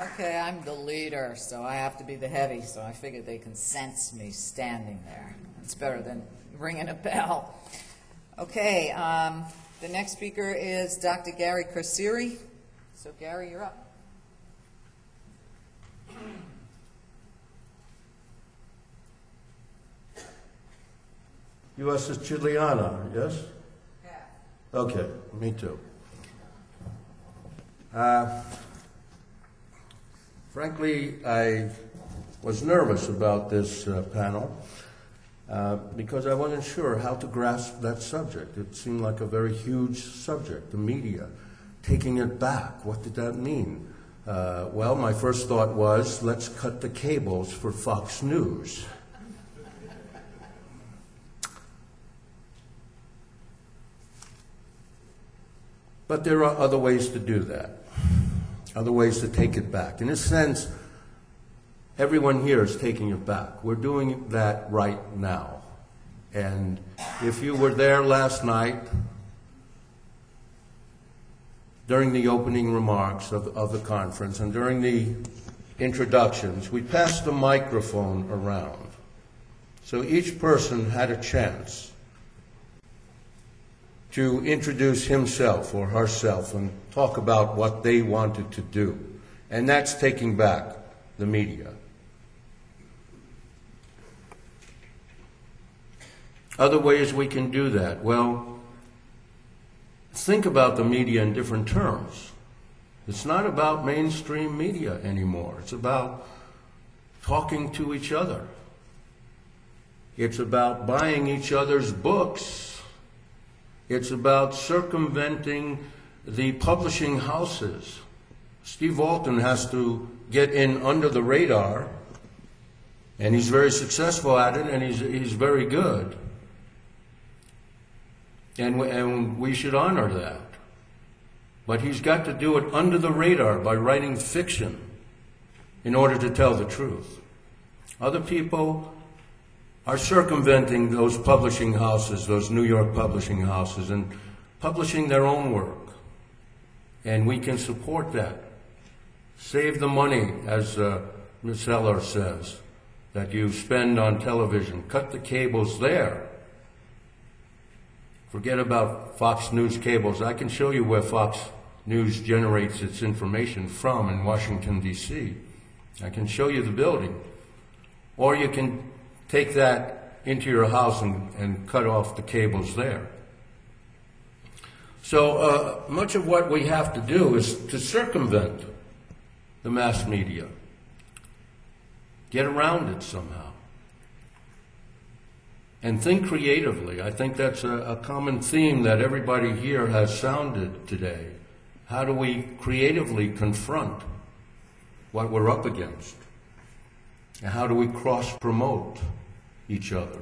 Okay, I'm the leader, so I have to be the heavy, so I figured they can sense me standing there. It's better than ringing a bell. Okay, the next speaker is Dr. Gary Corsiri. So Gary, you're up. U.S. is Chiliana, yes? Yeah. Okay, me too. Frankly, I was nervous about this panel because I wasn't sure how to grasp that subject. It seemed like a very huge subject, the media. Taking it back, what did that mean? Well, my first thought was, let's cut the cables for Fox News. But there are other ways to do that, other ways to take it back. In a sense, everyone here is taking it back. We're doing that right now. And if you were there last night, during the opening remarks of the conference and during the introductions, we passed the microphone around. So each person had a chance to introduce himself or herself and talk about what they wanted to do. And that's taking back the media. Other ways we can do that. Well, think about the media in different terms. It's not about mainstream media anymore. It's about talking to each other. It's about buying each other's books. It's about circumventing the publishing houses. Steve Walton has to get in under the radar, and he's very successful at it, and he's very good. And we should honor that. But he's got to do it under the radar by writing fiction in order to tell the truth. Other people are circumventing those publishing houses, those New York publishing houses, and publishing their own work. And we can support that. Save the money, as Ms. Heller says, that you spend on television. Cut the cables there. Forget about Fox News cables. I can show you where Fox News generates its information from in Washington, D.C. I can show you the building. Or you can take that into your house and cut off the cables there. So much of what we have to do is to circumvent the mass media. Get around it somehow. And think creatively. I think that's a common theme that everybody here has sounded today. How do we creatively confront what we're up against? And how do we cross-promote each other?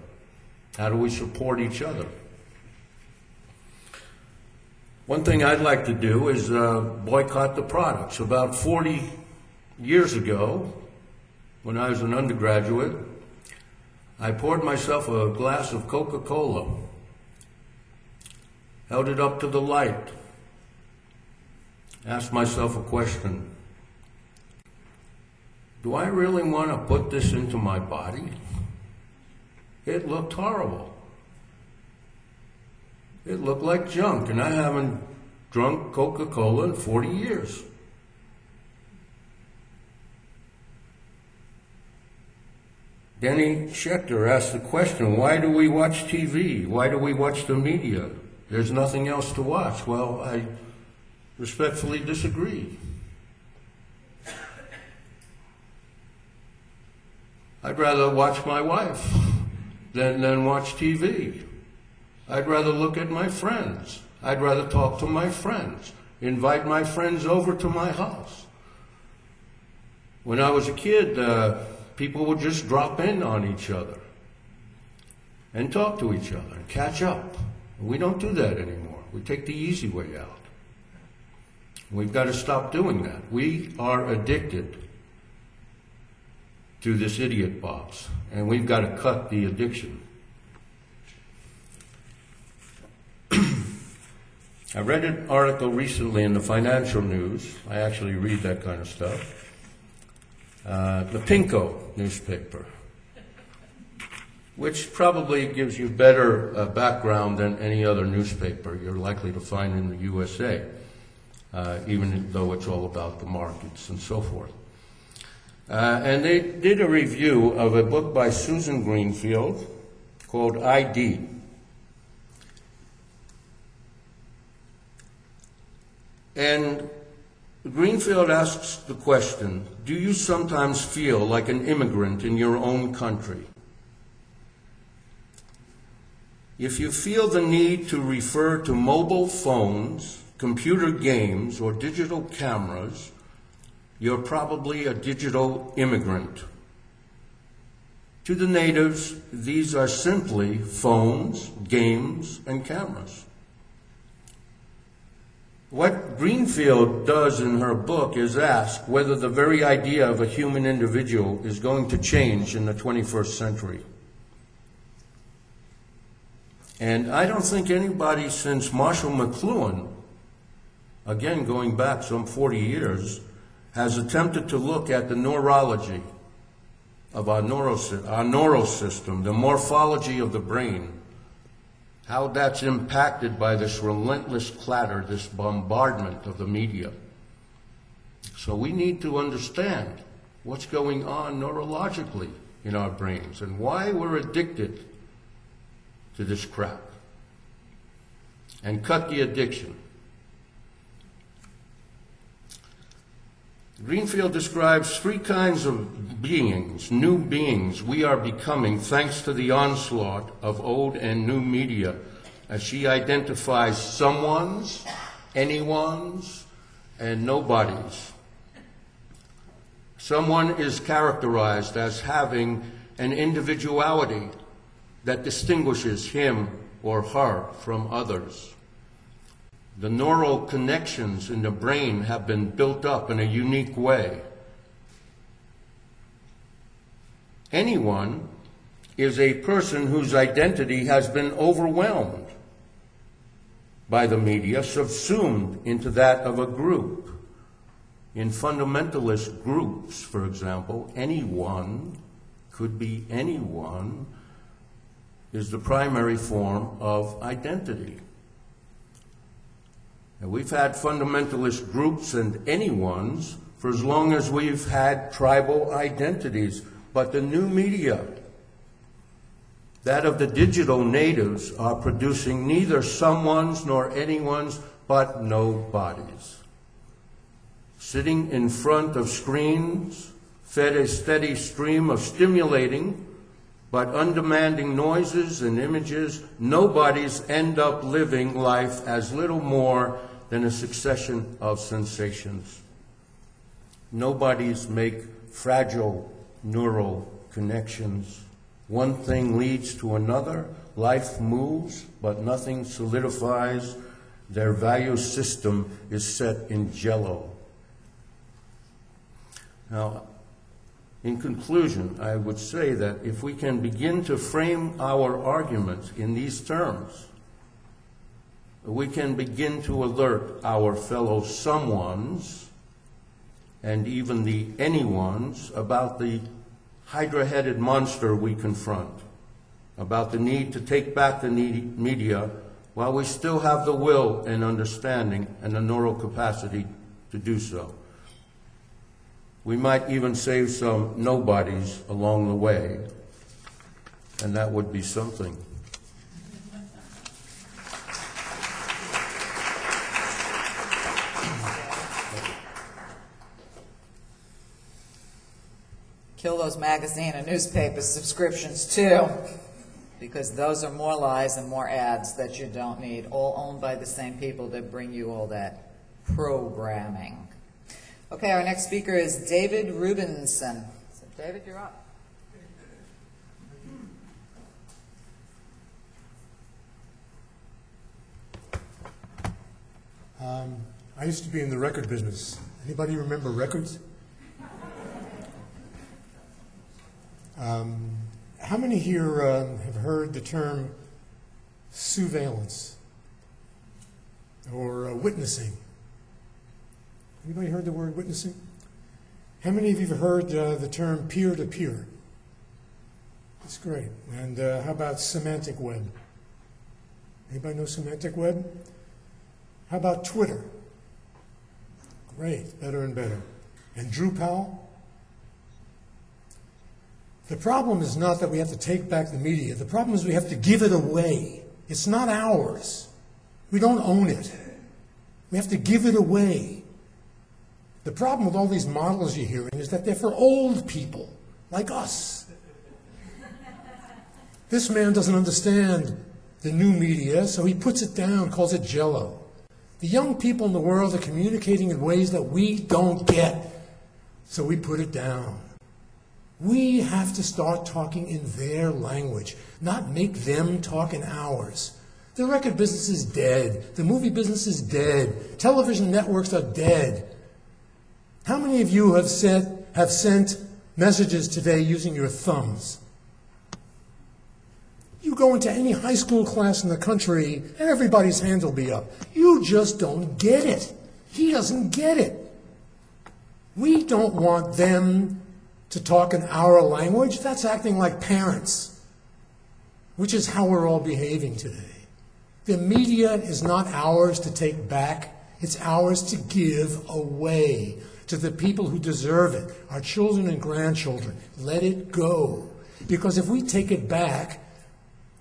How do we support each other? One thing I'd like to do is boycott the products. About 40 years ago, when I was an undergraduate, I poured myself a glass of Coca-Cola, held it up to the light, asked myself a question. Do I really want to put this into my body? It looked horrible. It looked like junk, and I haven't drunk Coca-Cola in 40 years. Denny Schechter asked the question, why do we watch TV? Why do we watch the media? There's nothing else to watch. Well, I respectfully disagree. I'd rather watch my wife than watch TV. I'd rather look at my friends. I'd rather talk to my friends, invite my friends over to my house. When I was a kid, people would just drop in on each other and talk to each other and catch up. We don't do that anymore. We take the easy way out. We've got to stop doing that. We are addicted to this idiot box, and we've got to cut the addiction. I read an article recently in the Financial News. I actually read that kind of stuff. the Pinko newspaper, which probably gives you better background than any other newspaper you're likely to find in the USA, even though it's all about the markets and so forth. And they did a review of a book by Susan Greenfield called ID. And Greenfield asks the question, do you sometimes feel like an immigrant in your own country? If you feel the need to refer to mobile phones, computer games, or digital cameras, you're probably a digital immigrant. To the natives, these are simply phones, games, and cameras. What Greenfield does in her book is ask whether the very idea of a human individual is going to change in the 21st century. And I don't think anybody since Marshall McLuhan, again going back some 40 years, has attempted to look at the neurology of our neural system, the morphology of the brain, how that's impacted by this relentless clatter, this bombardment of the media. So we need to understand what's going on neurologically in our brains and why we're addicted to this crap, and cut the addiction. Greenfield describes three kinds of beings, new beings we are becoming thanks to the onslaught of old and new media, as she identifies someone's, anyone's, and nobody's. Someone is characterized as having an individuality that distinguishes him or her from others. The neural connections in the brain have been built up in a unique way. Anyone is a person whose identity has been overwhelmed by the media, subsumed into that of a group. In fundamentalist groups, for example, anyone could be anyone is the primary form of identity. And we've had fundamentalist groups and anyones for as long as we've had tribal identities. But the new media, that of the digital natives, are producing neither someone's nor anyone's, but nobodies. Sitting in front of screens, fed a steady stream of stimulating but undemanding noises and images, nobodies end up living life as little more than a succession of sensations. Nobodies make fragile neural connections. One thing leads to another. Life moves, but nothing solidifies. Their value system is set in jello. Now, in conclusion, I would say that if we can begin to frame our arguments in these terms, we can begin to alert our fellow someones and even the anyones about the hydra-headed monster we confront, about the need to take back the media while we still have the will and understanding and the neural capacity to do so. We might even save some nobodies along the way, and that would be something. Kill those magazine and newspaper subscriptions too, because those are more lies and more ads that you don't need, all owned by the same people that bring you all that programming. Okay, our next speaker is David Rubinson. So David, you're up. I used to be in the record business. Anybody remember records? How many here have heard the term surveillance or witnessing? Anybody heard the word witnessing? How many of you have heard the term peer-to-peer? That's great. And how about semantic web? Anybody know semantic web? How about Twitter? Great, better and better. And Drupal? The problem is not that we have to take back the media. The problem is we have to give it away. It's not ours. We don't own it. We have to give it away. The problem with all these models you're hearing is that they're for old people, like us. This man doesn't understand the new media, so he puts it down, calls it jello. The young people in the world are communicating in ways that we don't get, so we put it down. We have to start talking in their language, not make them talk in ours. The record business is dead. The movie business is dead. Television networks are dead. How many of you have sent messages today using your thumbs? You go into any high school class in the country, and everybody's hand will be up. You just don't get it. He doesn't get it. We don't want them to talk in our language. That's acting like parents, which is how we're all behaving today. The media is not ours to take back. It's ours to give away to the people who deserve it, our children and grandchildren. Let it go. Because if we take it back,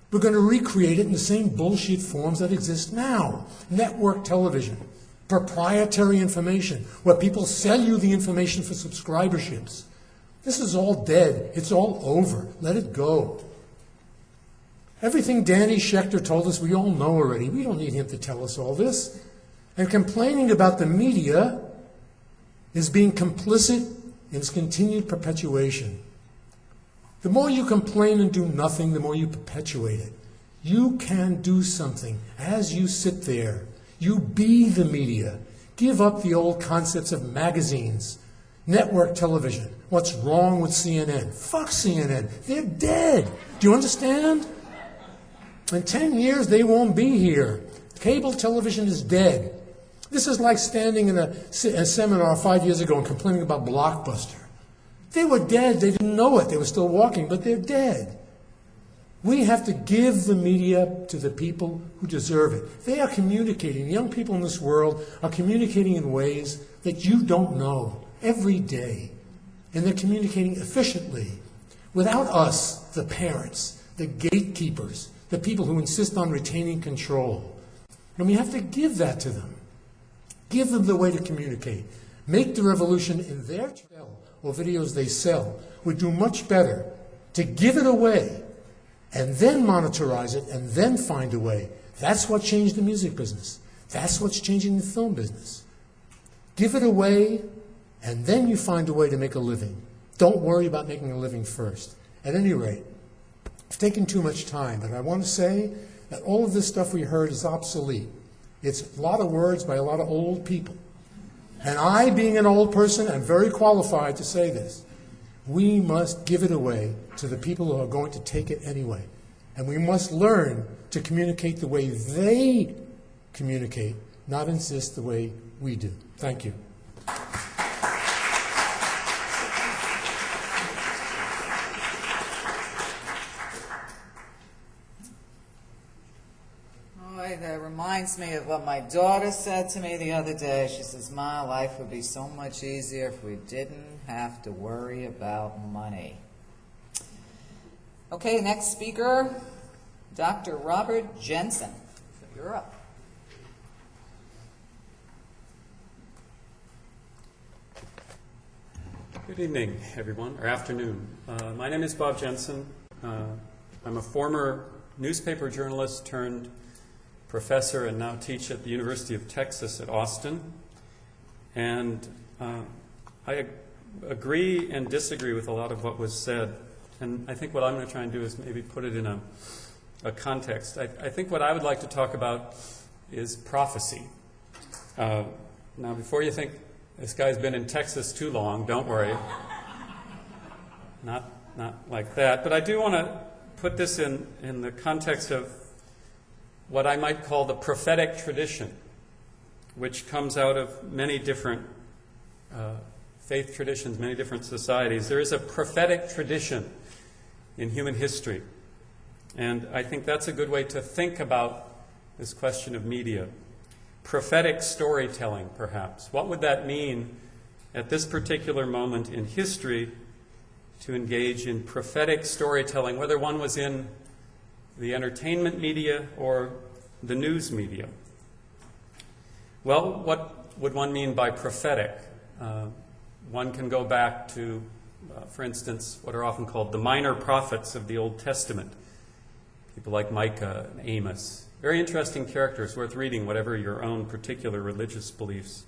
we're going to recreate it in the same bullshit forms that exist now. Network television, proprietary information, where people sell you the information for subscriberships. This is all dead. It's all over. Let it go. Everything Danny Schechter told us, we all know already. We don't need him to tell us all this. And complaining about the media is being complicit in its continued perpetuation. The more you complain and do nothing, the more you perpetuate it. You can do something as you sit there. You be the media. Give up the old concepts of magazines, network television. What's wrong with CNN? Fuck CNN. They're dead. Do you understand? In 10 years, they won't be here. Cable television is dead. This is like standing in a seminar 5 years ago and complaining about Blockbuster. They were dead. They didn't know it. They were still walking, but they're dead. We have to give the media to the people who deserve it. They are communicating. Young people in this world are communicating in ways that you don't know every day. And they're communicating efficiently. Without us, the parents, the gatekeepers, the people who insist on retaining control. And we have to give that to them. Give them the way to communicate. Make the revolution in their channel or videos they sell. We do much better to give it away and then monetize it and then find a way. That's what changed the music business. That's what's changing the film business. Give it away and then you find a way to make a living. Don't worry about making a living first. At any rate, I've taken too much time, but I want to say that all of this stuff we heard is obsolete. It's a lot of words by a lot of old people. And I, being an old person, am very qualified to say this. We must give it away to the people who are going to take it anyway. And we must learn to communicate the way they communicate, not insist the way we do. Thank you. That reminds me of what my daughter said to me the other day. She says, "My life would be so much easier if we didn't have to worry about money." Okay, next speaker, Dr. Robert Jensen. You're up. Good evening, everyone, or afternoon. My name is Bob Jensen. I'm a former newspaper journalist turned professor and now teach at the University of Texas at Austin. And I agree and disagree with a lot of what was said. And I think what I'm going to try and do is maybe put it in a context. I think what I would like to talk about is prophecy. Now, before you think this guy's been in Texas too long, don't worry. Not like that. But I do want to put this in the context of what I might call the prophetic tradition, which comes out of many different faith traditions, many different societies, there is a prophetic tradition in human history. And I think that's a good way to think about this question of media. Prophetic storytelling, perhaps. What would that mean at this particular moment in history to engage in prophetic storytelling, whether one was in the entertainment media or the news media? Well, what would one mean by prophetic? One can go back to, for instance, what are often called the minor prophets of the Old Testament. People like Micah and Amos. Very interesting characters, worth reading, whatever your own particular religious beliefs.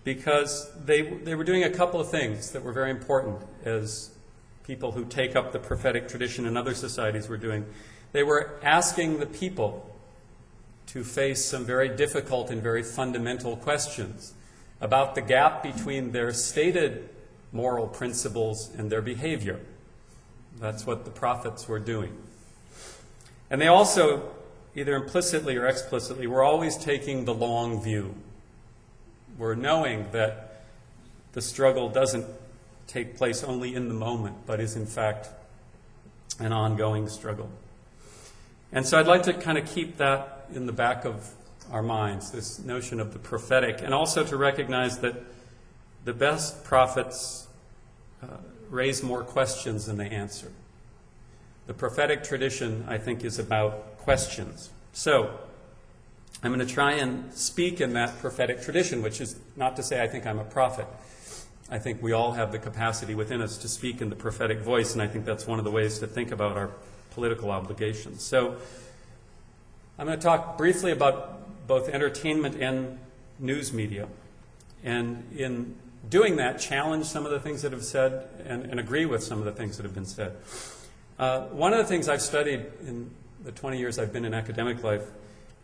Because they were doing a couple of things that were very important as people who take up the prophetic tradition in other societies were doing. They were asking the people to face some very difficult and very fundamental questions about the gap between their stated moral principles and their behavior. That's what the prophets were doing. And they also, either implicitly or explicitly, were always taking the long view. We're knowing that the struggle doesn't take place only in the moment, but is in fact an ongoing struggle. And so I'd like to kind of keep that in the back of our minds, this notion of the prophetic, and also to recognize that the best prophets raise more questions than they answer. The prophetic tradition, I think, is about questions. So I'm going to try and speak in that prophetic tradition, which is not to say I think I'm a prophet. I think we all have the capacity within us to speak in the prophetic voice, and I think that's one of the ways to think about our political obligations. So I'm going to talk briefly about both entertainment and news media, and in doing that, challenge some of the things that have said and agree with some of the things that have been said. One of the things I've studied in the 20 years I've been in academic life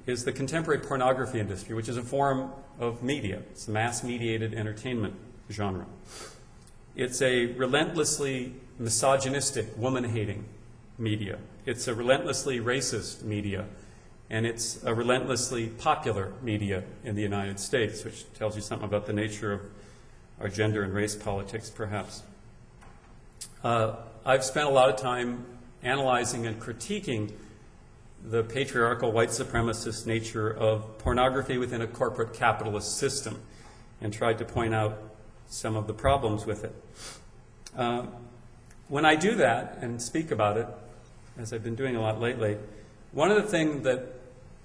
is the contemporary pornography industry, which is a form of media. It's a mass-mediated entertainment genre. It's a relentlessly misogynistic, woman-hating media. It's a relentlessly racist media. And it's a relentlessly popular media in the United States, which tells you something about the nature of our gender and race politics, perhaps. I've spent a lot of time analyzing and critiquing the patriarchal, white supremacist nature of pornography within a corporate capitalist system and tried to point out some of the problems with it. When I do that and speak about it, as I've been doing a lot lately, one of the things that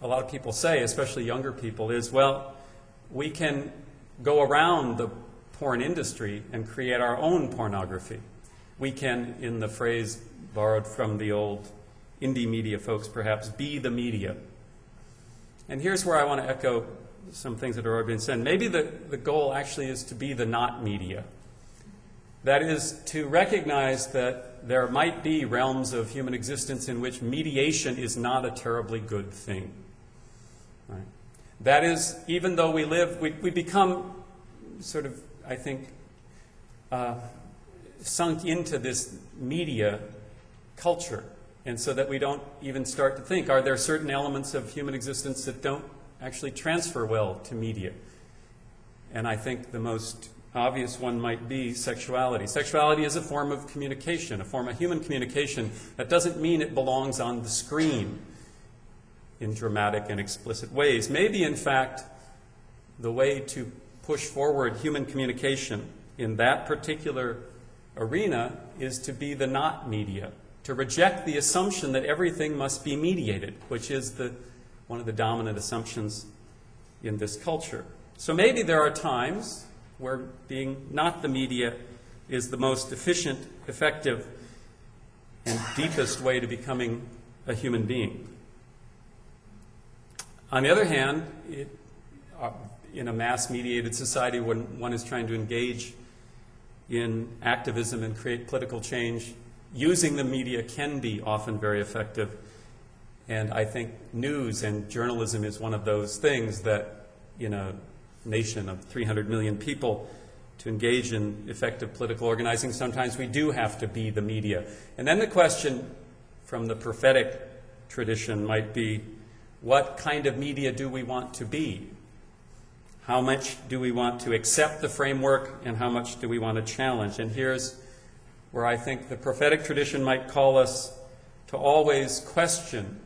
a lot of people say, especially younger people, is, well, we can go around the porn industry and create our own pornography. We can, in the phrase borrowed from the old indie media folks, perhaps, be the media. And here's where I want to echo some things that have already been said. Maybe the goal actually is to be the not media. That is, to recognize that there might be realms of human existence in which mediation is not a terribly good thing. Right? That is, even though we become sort of, I think, sunk into this media culture, and so that we don't even start to think, are there certain elements of human existence that don't actually transfer well to media? And I think the most obvious one might be sexuality. Sexuality is a form of communication, a form of human communication. That doesn't mean it belongs on the screen in dramatic and explicit ways. Maybe, in fact, the way to push forward human communication in that particular arena is to be the not media, to reject the assumption that everything must be mediated, which is one of the dominant assumptions in this culture. So maybe there are times where being not the media is the most efficient, effective, and deepest way to becoming a human being. On the other hand, in a mass-mediated society, when one is trying to engage in activism and create political change, using the media can be often very effective. And I think news and journalism is one of those things that, in a nation of 300 million people, to engage in effective political organizing, sometimes we do have to be the media. And then the question from the prophetic tradition might be, what kind of media do we want to be? How much do we want to accept the framework, and how much do we want to challenge? And here's where I think the prophetic tradition might call us to always question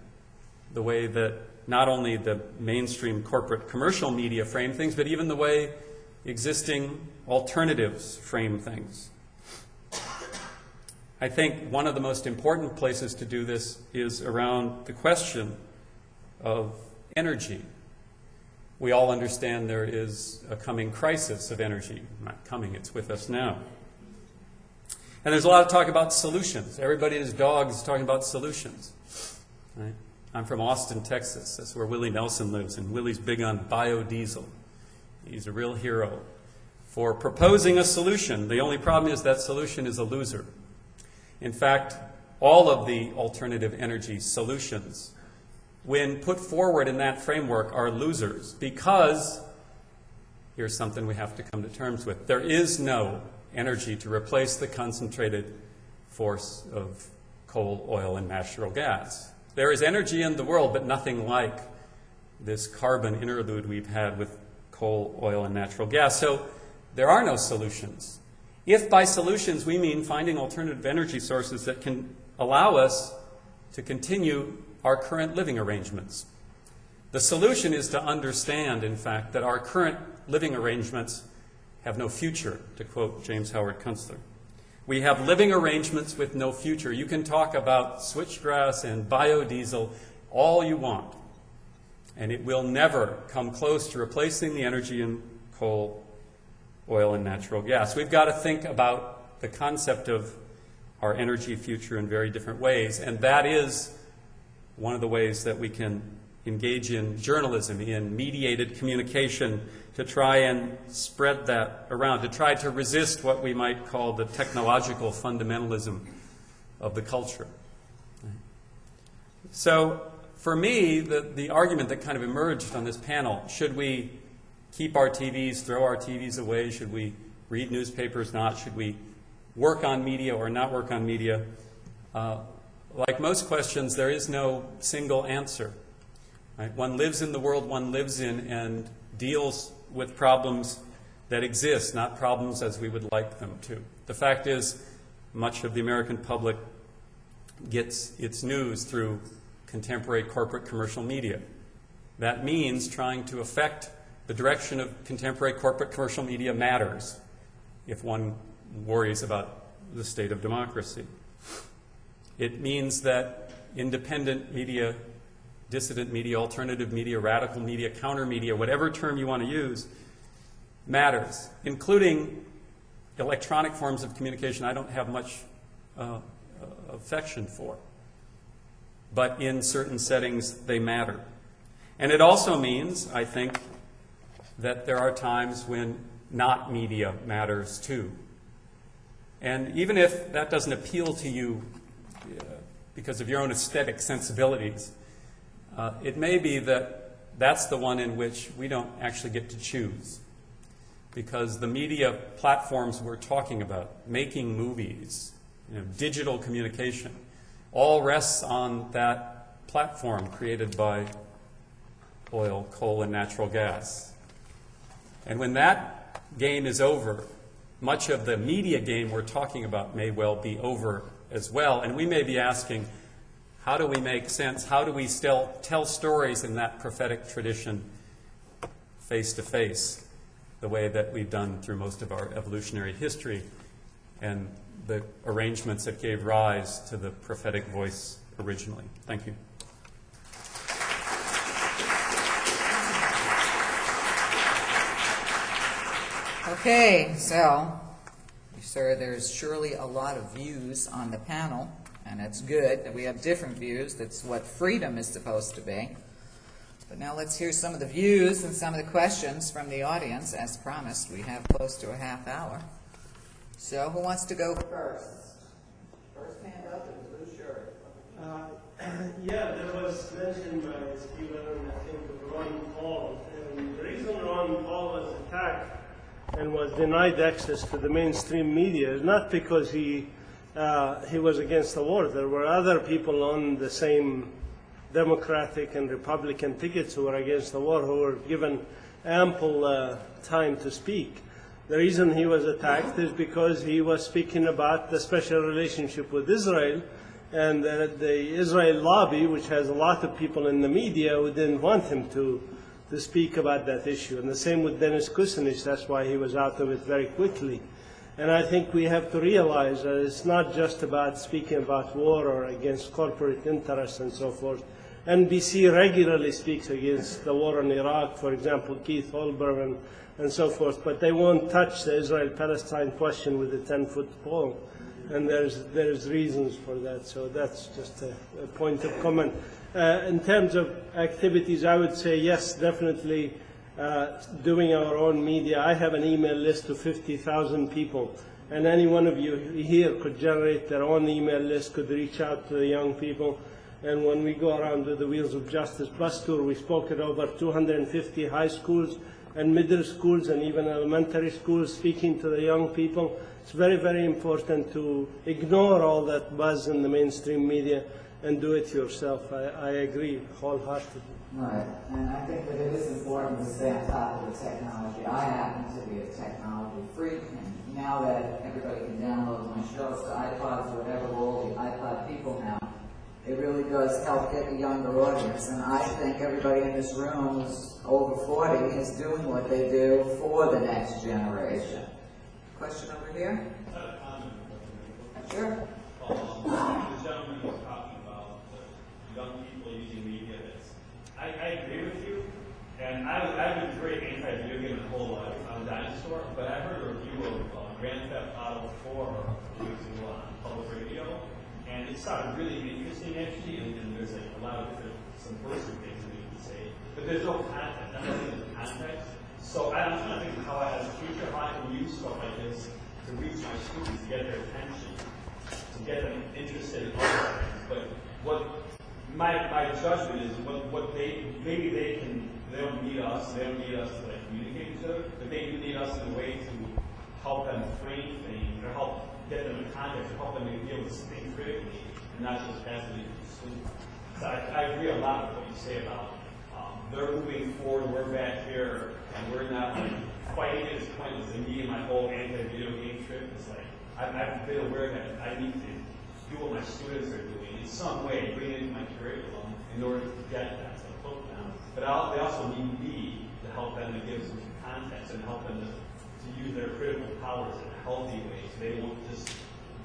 the way that not only the mainstream corporate commercial media frame things, but even the way existing alternatives frame things. I think one of the most important places to do this is around the question of energy. We all understand there is a coming crisis of energy. Not coming, it's with us now. And there's a lot of talk about solutions. Everybody and his dog is talking about solutions. Right? I'm from Austin, Texas. That's where Willie Nelson lives, and Willie's big on biodiesel. He's a real hero for proposing a solution. The only problem is that solution is a loser. In fact, all of the alternative energy solutions, when put forward in that framework, are losers because, here's something we have to come to terms with, there is no energy to replace the concentrated force of coal, oil, and natural gas. There is energy in the world, but nothing like this carbon interlude we've had with coal, oil, and natural gas. So there are no solutions. If by solutions we mean finding alternative energy sources that can allow us to continue our current living arrangements. The solution is to understand, in fact, that our current living arrangements have no future, to quote James Howard Kunstler. We have living arrangements with no future. You can talk about switchgrass and biodiesel all you want, and it will never come close to replacing the energy in coal, oil, and natural gas. We've got to think about the concept of our energy future in very different ways, and that is one of the ways that we can engage in journalism, in mediated communication, to try and spread that around, to try to resist what we might call the technological fundamentalism of the culture. So for me, the argument that kind of emerged on this panel, should we keep our TVs, throw our TVs away? Should we read newspapers, not? Should we work on media or not work on media? Like most questions, there is no single answer. Right? One lives in the world one lives in and deals with problems that exist, not problems as we would like them to. The fact is, much of the American public gets its news through contemporary corporate commercial media. That means trying to affect the direction of contemporary corporate commercial media matters if one worries about the state of democracy. It means that independent media, dissident media, alternative media, radical media, counter media, whatever term you want to use, matters, including electronic forms of communication I don't have much affection for. But in certain settings, they matter. And it also means, I think, that there are times when not media matters too. And even if that doesn't appeal to you because of your own aesthetic sensibilities, it may be that that's the one in which we don't actually get to choose. Because the media platforms we're talking about, making movies, digital communication, all rests on that platform created by oil, coal, and natural gas. And when that game is over, much of the media game we're talking about may well be over as well. And we may be asking, how do we make sense? How do we still tell stories in that prophetic tradition face to face, the way that we've done through most of our evolutionary history and the arrangements that gave rise to the prophetic voice originally? Thank you. Okay, so, sir, there's surely a lot of views on the panel, and it's good that we have different views. That's what freedom is supposed to be. But now let's hear some of the views and some of the questions from the audience. As promised, we have close to a half hour. So who wants to go first? First hand up is blue shirt. Yeah, there was mentioned by Stephen, I think, of Ron Paul. And the reason Ron Paul was attacked and was denied access to the mainstream media is not because he was against the war. There were other people on the same Democratic and Republican tickets who were against the war who were given ample time to speak. The reason he was attacked is because he was speaking about the special relationship with Israel, and the Israel lobby, which has a lot of people in the media, who didn't want him to speak about that issue. And the same with Dennis Kucinich. That's why he was out of it very quickly. And I think we have to realize that it's not just about speaking about war or against corporate interests and so forth. NBC regularly speaks against the war in Iraq, for example, Keith Olbermann and so forth, but they won't touch the Israel-Palestine question with a 10-foot pole. And there's reasons for that, so that's just a point of comment. In terms of activities, I would say yes, definitely doing our own media. I have an email list of 50,000 people, and any one of you here could generate their own email list, could reach out to the young people. And when we go around with the Wheels of Justice bus tour, we spoke at over 250 high schools and middle schools and even elementary schools, speaking to the young people. It's very, very important to ignore all that buzz in the mainstream media and do it yourself. I agree wholeheartedly. Right, and I think that it is important to stay on top of the technology. I happen to be a technology freak, and now that everybody can download my shows to iPods or whatever, we're all the iPod people now, it really does help get a younger audience. And I think everybody in this room who's over 40 is doing what they do for the next generation. Question over here? Sure. The gentleman was talking about the young people using media. I agree with you, and I've been very anti-video game my whole life. I'm a dinosaur, but I heard a review of Grand Theft Auto 4 using on public radio, and it sounded really interesting actually, and there's a lot of different subversive things that you can say, but there's no content, nothing in the context. So I'm trying to think of how I, as a teacher, how I can use stuff like this to reach my students, to get their attention, to get them interested in other things. But what my judgment is what they don't need us, they don't need us to like communicate with each other, but they do need us in a way to help them frame things or help get them in context or help them be able to think critically and not just passively consume. So I agree a lot with what you say about they're moving forward, we're back here, and we're not like fighting at this point with me and my whole anti-video game trip. It's like I've been aware that I need to do what my students are doing in some way, bring it into my curriculum in order to get that to hook them. But they also need me to help them to give some context and help them to use their critical powers in a healthy way so they won't just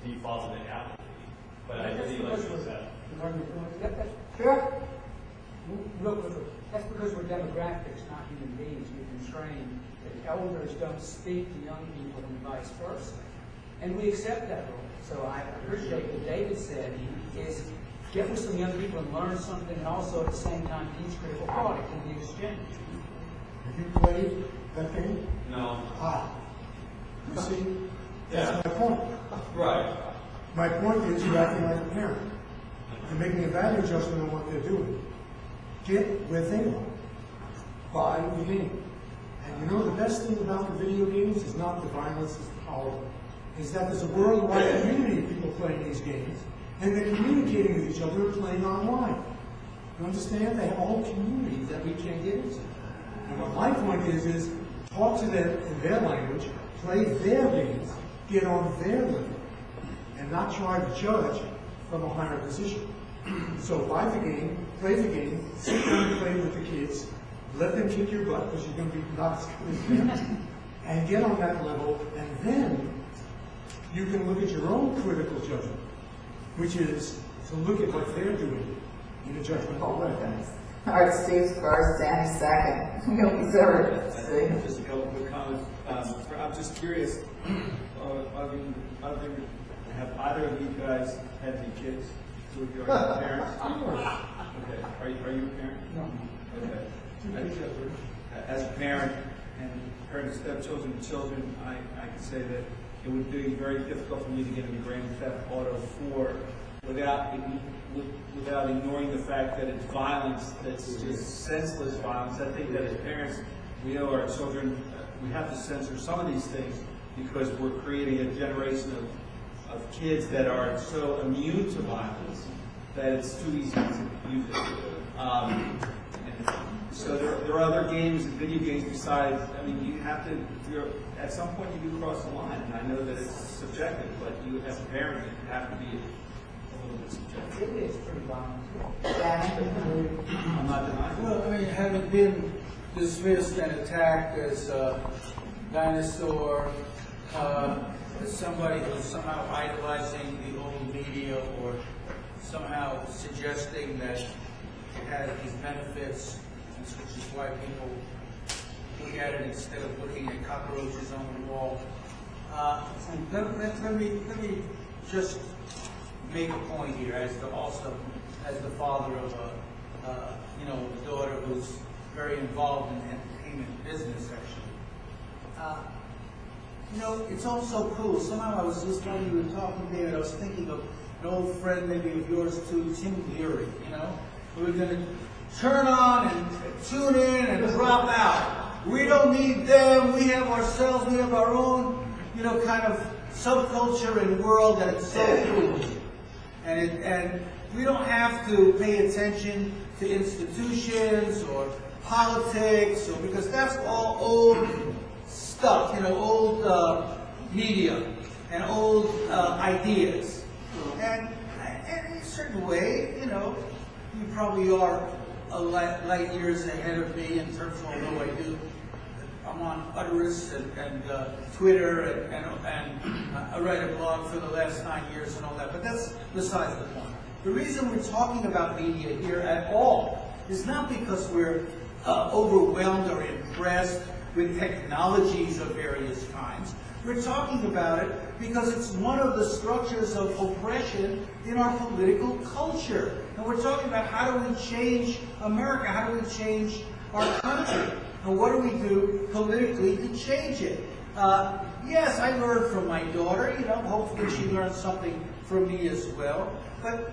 default to the apathy. But I really like what you said. Sure. That's because we're demographics, not human beings. We can train that elders don't speak to young people and vice versa. And we accept that role. So I appreciate what David said, is get with some young people and learn something, and also at the same time teach critical thought. It can be exchanged. Have you played that game? No. You see? Yeah. That's my point. Right. My point is you're acting like a parent. You're making a value adjustment on what they're doing. Get where they are. Buy the game. And you know the best thing about the video games is not the violence, it's the power. Is that there's a worldwide community of people playing these games, and they're communicating with each other and playing online. You understand? They have a whole community that we can't get into. And what my point is talk to them in their language, play their games, get on their level, and not try to judge from a higher position. So buy the game, play the game, sit down and play with the kids, let them kick your butt because you're going to be not as good as them, and get on that level, and then you can look at your own critical judgment, which is to look at what they're doing in a judgmental way. All right, Steve's first, Danny's second. You'll be third. Steve. Just a couple quick comments. I'm just curious, have either of you guys had any kids? Two of you are parents? Okay. Are you a parent? No. Okay. As a parent and parent of stepchildren and children, I can say that it would be very difficult for me to get into Grand Theft Auto 4 without ignoring the fact that it's violence, that's just senseless violence. I think that as parents, we know our children, we have to censor some of these things because we're creating a generation of kids that are so immune to violence that it's too easy to use it. And So there are other games and video games besides, I mean, you have to, at some point you do cross the line, and I know that it's subjective, but you, as a parent, you have to be a little bit subjective. It is pretty violent. I'm not denying. Well, I mean, having been dismissed and attacked as a dinosaur, as somebody who's somehow idolizing the old media or somehow suggesting that it has these benefits, which is why people look at it instead of looking at cockroaches on the wall. Let me just make a point here as the father of a daughter who's very involved in the entertainment business, actually. It's all so cool. Somehow I was just while you were talking, David, I was thinking of an old friend maybe of yours too, Tim Leary, We were going to turn on and tune in and drop out. We don't need them. We have ourselves. We have our own, kind of subculture and world that it's so cool. And we don't have to pay attention to institutions or politics, because that's all old stuff, old media and old ideas. And in a certain way, you probably are light years ahead of me in terms of, although I'm on Utterus and Twitter and I write a blog for the last 9 years and all that, but that's besides the point. The reason we're talking about media here at all is not because we're overwhelmed or impressed with technologies of various kinds. We're talking about it because it's one of the structures of oppression in our political culture. And we're talking about how do we change America, how do we change our country, and what do we do politically to change it? Yes, I learned from my daughter, hopefully she learned something from me as well, but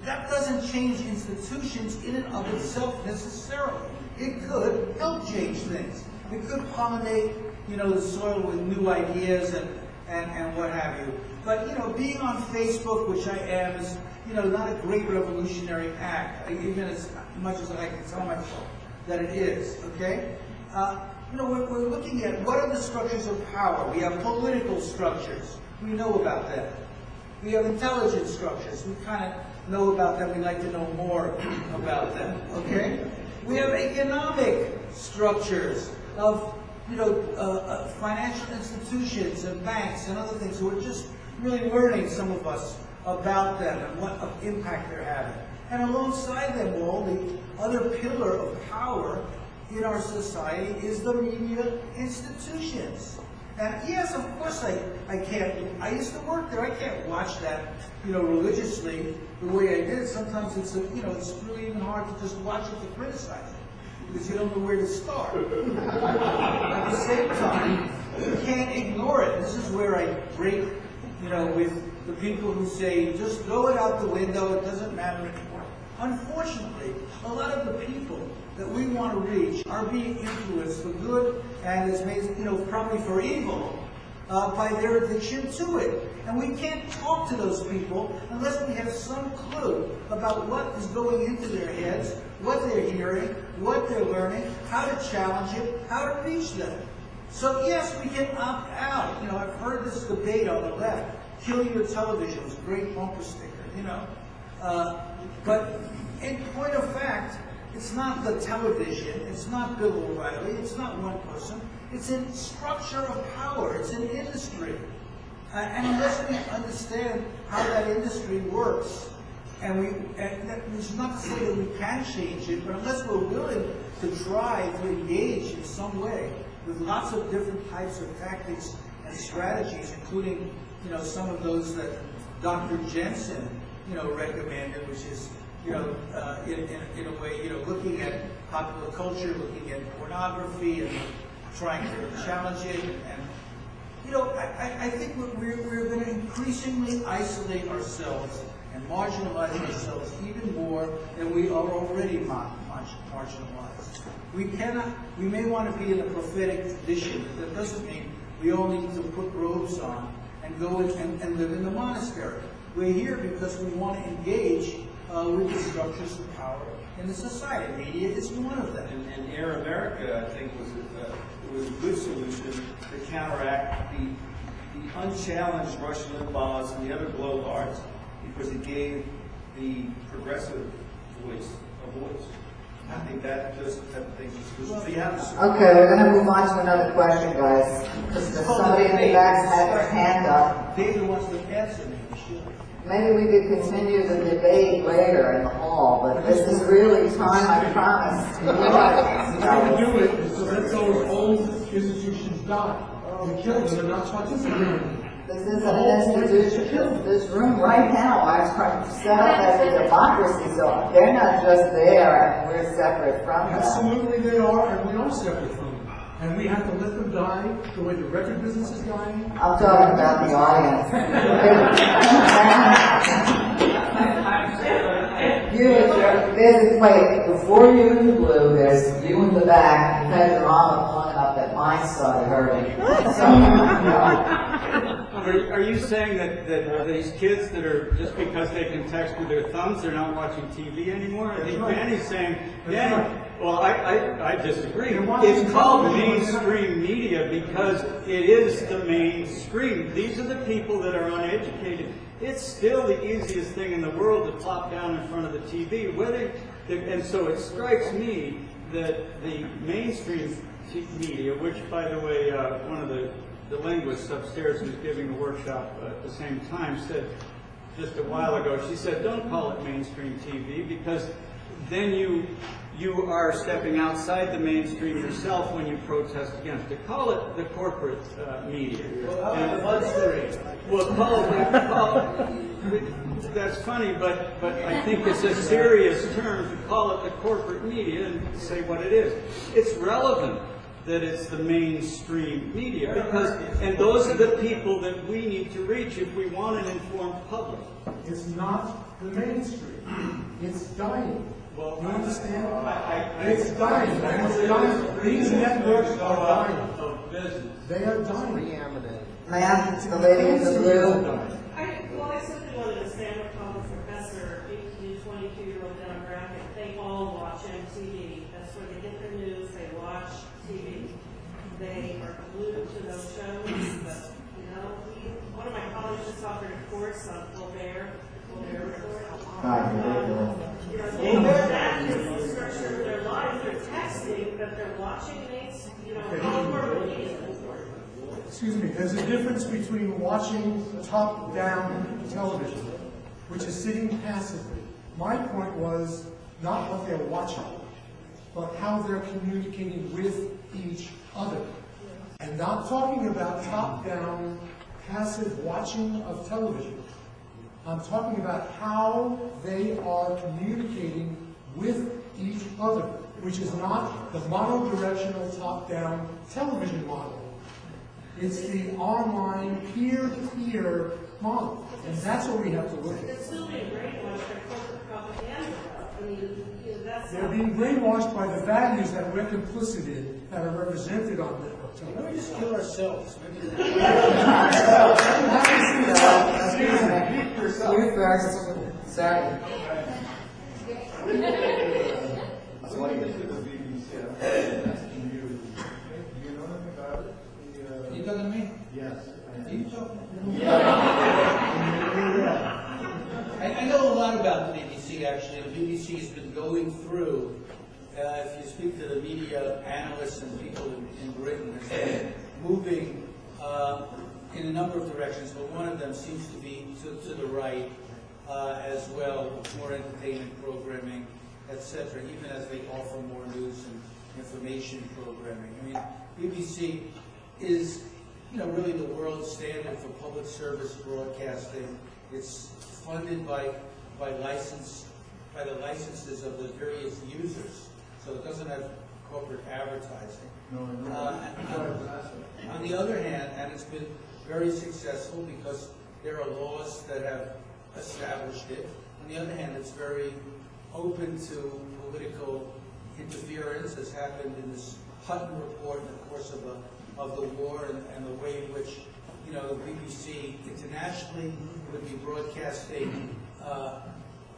that doesn't change institutions in and of itself necessarily. It could help change things. It could pollinate, the soil with new ideas and what have you. But, being on Facebook, which I am, is, not a great revolutionary act, even as much as I can tell myself that it is, okay? We're looking at what are the structures of power. We have political structures. We know about them. We have intelligence structures. We kind of know about them. We like to know more about them, okay? We have economic structures of, financial institutions and banks and other things. So we're just really learning, some of us, about them and what impact they're having. And alongside them all, the other pillar of power in our society is the media institutions. And yes, of course I can't, I used to work there, I can't watch that, religiously the way I did. Sometimes it's, it's really even hard to just watch it to criticize it, because you don't know where to start. At the same time, you can't ignore it. This is where I break, with the people who say, just throw it out the window, it doesn't matter anymore. Unfortunately, a lot of the people that we want to reach are being influenced for good and is made, probably for evil, by their addiction to it. And we can't talk to those people unless we have some clue about what is going into their heads, what they're hearing, what they're learning, how to challenge it, how to reach them. So yes, we can opt out. I've heard this debate on the left. Kill your television was a great bumper sticker, but in point of fact, it's not the television, it's not Bill O'Reilly, it's not one person, it's a structure of power, it's an industry. And unless we understand how that industry works, and which is not to say that we can change it, but unless we're willing to try to engage in some way with lots of different types of tactics and strategies, including, some of those that Dr. Jensen, recommended, which is, in a way, looking at popular culture, looking at pornography, and trying to challenge it. And, I think we're going to increasingly isolate ourselves and marginalize ourselves even more than we are already marginalized. We may want to be in a prophetic tradition, but that doesn't mean we all need to put robes on and go and live in the monastery. We're here because we want to engage with the structures of power in the society. Media is one of them. And Air America, I think, was a good solution to counteract the unchallenged Rush Limbaughs and the other blowhards, because it gave the progressive voice a voice. I think that those type of things is good. So you have to Okay, we're gonna move on to another question, guys. Because somebody in the back had their hand up. David wants to answer me. Sure. Maybe we could continue the debate later in the hall, but this is really time, I promise. The way to do it is to let those old institutions die. You kill them, they're not participating. This isn't an institution. This room right now, I've set up as a democracy, so they're not just there and we're separate from them. Absolutely they are, and we are separate from them. And we have to let them die the way the record business is dying. I'm talking about the audience. Wait, before you in the blue, there's you in the back, because your mama pulling up that mine started hurting. So, Are you saying that these kids that are, just because they can text with their thumbs, they're not watching TV anymore? I think Danny's saying, Danny, well, I disagree. It's called mainstream media because it is the mainstream. These are the people that are uneducated. It's still the easiest thing in the world to plop down in front of the TV. And so it strikes me that the mainstream media, which, by the way, one of the linguists upstairs who's giving the workshop at the same time said just a while ago, she said, don't call it mainstream TV, because then you are stepping outside the mainstream yourself when you protest against it. Call it the corporate media. Well, call it, that's funny, but I think it's a serious term to call it the corporate media and say what it is. It's relevant that it's the mainstream media, and those are the people that we need to reach if we want an informed public. It's not the mainstream. It's dying. Well, you understand? It's dying. These networks are dying. Of business. They are dying. ma'am, the lady in the blue. I simply wanted to say I'm a college professor, 18 to 22-year-old demographic. They all watch MTV. That's where they get their news. They watch TV. They are glued to those shows. But, one of my colleagues just offered a course on Colbert report. That is the structure of their lives. They're texting, but they're watching things, all over the media. Excuse me, there's a difference between watching top-down television, which is sitting passively. My point was not what they're watching, but how they're communicating with each other. And not talking about top-down, passive watching of television. I'm talking about how they are communicating with each other, which is not the monodirectional top-down television model. It's the online peer-to-peer model, and that's what we have to look at. They're still being brainwashed by corporate propaganda. They're being brainwashed by the values that we're complicit in, that are represented on network television. Why don't we just kill ourselves? You first, sir. What do you think of the BBC? Asking you, do you know anything about it? You talking to me? Yes. Are you talking to me? I know a lot about the BBC, actually. The BBC has been going through, if you speak to the media analysts and people in Britain, has been moving in a number of directions, but one of them seems to be to the right as well, more entertainment programming, etc., even as they offer more news and information programming. I mean, BBC is, really the world standard for public service broadcasting. It's funded by the licenses of the various users, so it doesn't have corporate advertising. On the other hand, and it's been very successful because there are laws that have established it. On the other hand, it's very open to political interference, as happened in this Hutton report in the course of the war, and the way in which the BBC internationally would be broadcasting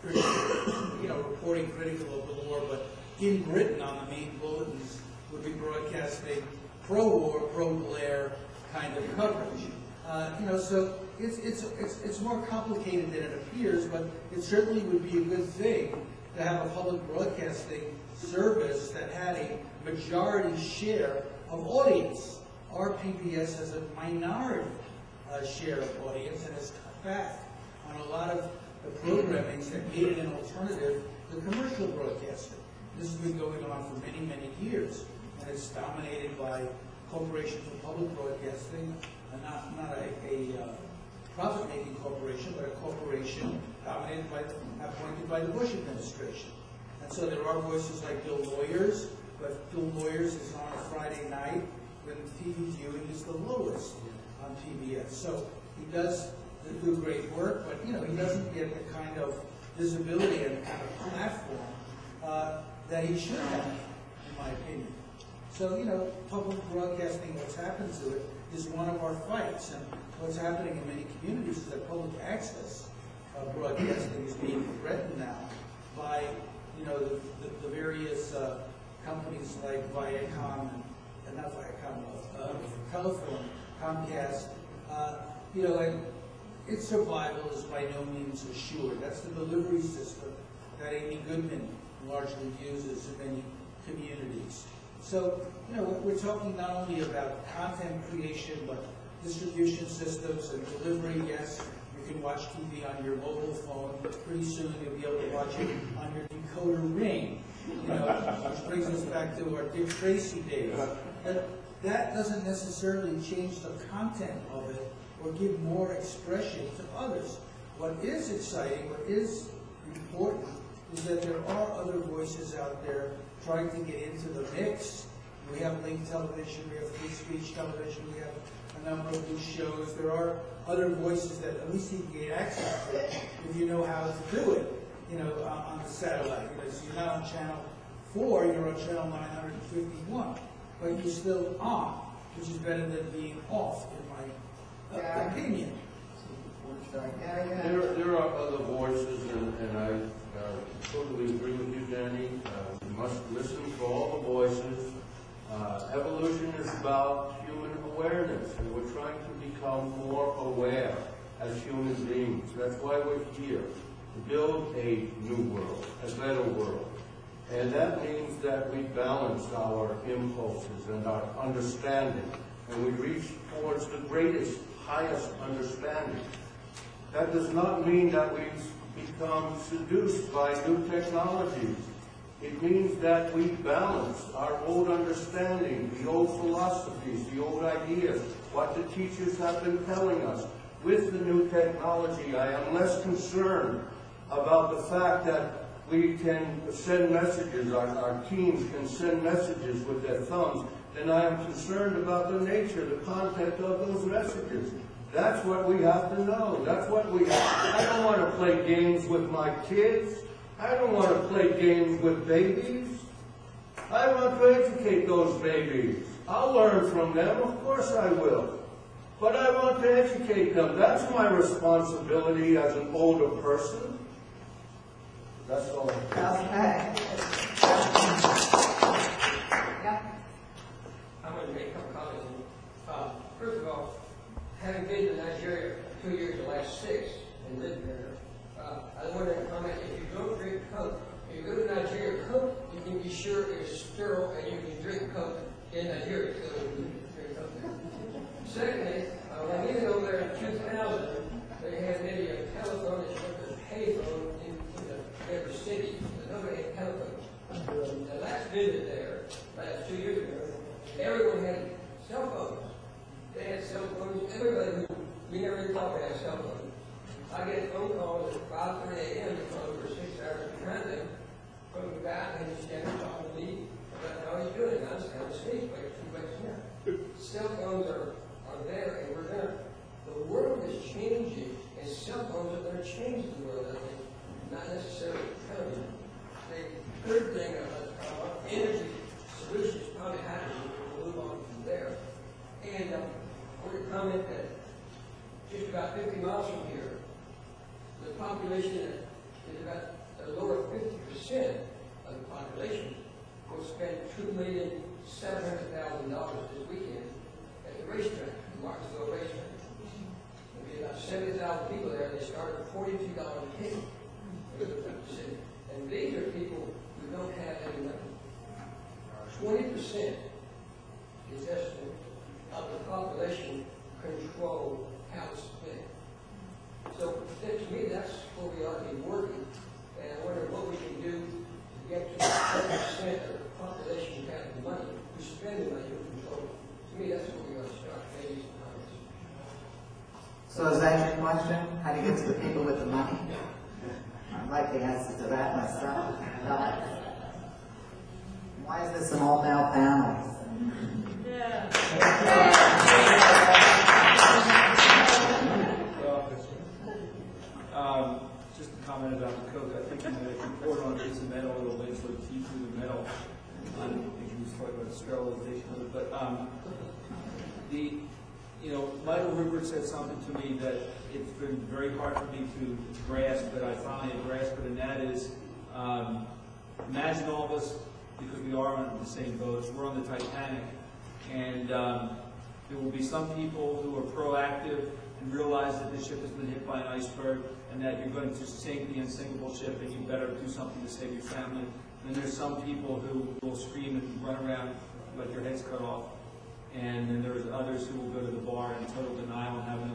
reporting critical of the war, but in Britain on the main bulletins would be broadcasting pro-war, pro-Blair kind of coverage. So it's more complicated than it appears, but it certainly would be a good thing to have a public broadcasting service that had a majority share of audience. Our PBS has a minority share of audience and has cut back on a lot of the programming that made it an alternative to commercial broadcasting. This has been going on for many, many years, and it's dominated by Corporation for Public Broadcasting, not a profit-making corporation, but a corporation dominated appointed by the Bush administration. And so there are voices like Bill Moyers, but Bill Moyers is on a Friday night when TV viewing is the lowest on PBS. So he does do great work, but he doesn't get the kind of visibility and kind of platform that he should have, in my opinion. So, public broadcasting, what's happened to it is one of our fights. And what's happening in many communities is that public access broadcasting is being threatened now by, the various companies like Viacom and not Viacom, Telephone, Comcast. And its survival is by no means assured. That's the delivery system that Amy Goodman largely uses in many communities. So, we're talking not only about content creation, but distribution systems and delivery. Yes, you can watch TV on your mobile phone. Pretty soon you'll be able to watch it on your decoder ring, which brings us back to our Dick Tracy days. But that doesn't necessarily change the content of it or give more expression to others. What is exciting, what is important, is that there are other voices out there trying to get into the mix. We have Link Television, we have Free Speech Television, we have a number of new shows. There are other voices that at least you can get access to if you know how to do it, on the satellite. So you're not on channel 4, you're on channel 951, but you're still on, which is better than being off, in my opinion. There are other voices, and I totally agree with you, Danny. We must listen to all the voices. Evolution is about human awareness, and we're trying to become more aware as human beings. That's why we're here, to build a new world, a better world. And that means that we balance our impulses and our understanding, and we reach towards the greatest, highest understanding. That does not mean that we become seduced by new technologies. It means that we balance our old understanding, the old philosophies, the old ideas, what the teachers have been telling us. With the new technology, I am less concerned about the fact that we can send messages, our teens can send messages with their thumbs, than I am concerned about the nature, the content of those messages. That's what we have to know. That's what we have. I don't want to play games with my kids. I don't want to play games with babies. I want to educate those babies. I'll learn from them, of course I will. But I want to educate them. That's my responsibility as an older person. That's all. Okay. Yep. I'm going to make a couple comments. First of all, having been to Nigeria 2 years, the last 6, and lived there, I wanted to comment, if you don't drink Coke, if you go to Nigeria, Coke, you can be sure it's sterile and you can drink Coke in Nigeria. So you can drink Coke there. Secondly, when I lived over there in 2000, they had maybe a telephone that's like a payphone in every city, but nobody had telephone. The last visit there, last 2 years ago, everyone had cell phones. They had cell phones. Everybody, we never even thought we had a cell phone. I get phone calls at 5:30 a.m. for 6 hours behind them from the guy, and he's standing talking to me about how he's doing. I was kind of asleep, like 2 weeks now. Cell phones are there, and we're going to, the world is changing, and cell phones are going to change the world, I think, not necessarily television. The third thing, energy solutions probably happening. We'll move on from there. And I want to comment that just about 50 miles from here, the population is about the lower 50% of the population will spend $2,700,000 this weekend at the racetrack, the Martinsville racetrack. There'll be about 70,000 people there. They start at $42 a ticket. And these are people who don't have any money. 20% is estimate of the population control how it's spent. So to me, that's where we ought to be working. And I wonder what we can do to get to 10% of the population who have the money, who spend the money, who control it. To me, that's where we ought to start, maybe some comments. So is that your question? How to get to the people with the money? I'd like the answer to that myself. Why is this an all-male panel? Just a comment about the Coke. I think you poured on a piece of metal, it'll eventually feed through the metal. I don't think he was talking about the sterilization of it, but Michael Rupert said something to me that it's been very hard for me to grasp, but I finally have grasped it, and that is, imagine all of us, because we are on the same boat, we're on the Titanic, and there will be some people who are proactive and realize that this ship has been hit by an iceberg, and that you're going to sink the unsinkable ship, and you better do something to save your family. And then there's some people who will scream and run around like your head's cut off. And then there's others who will go to the bar in total denial and have another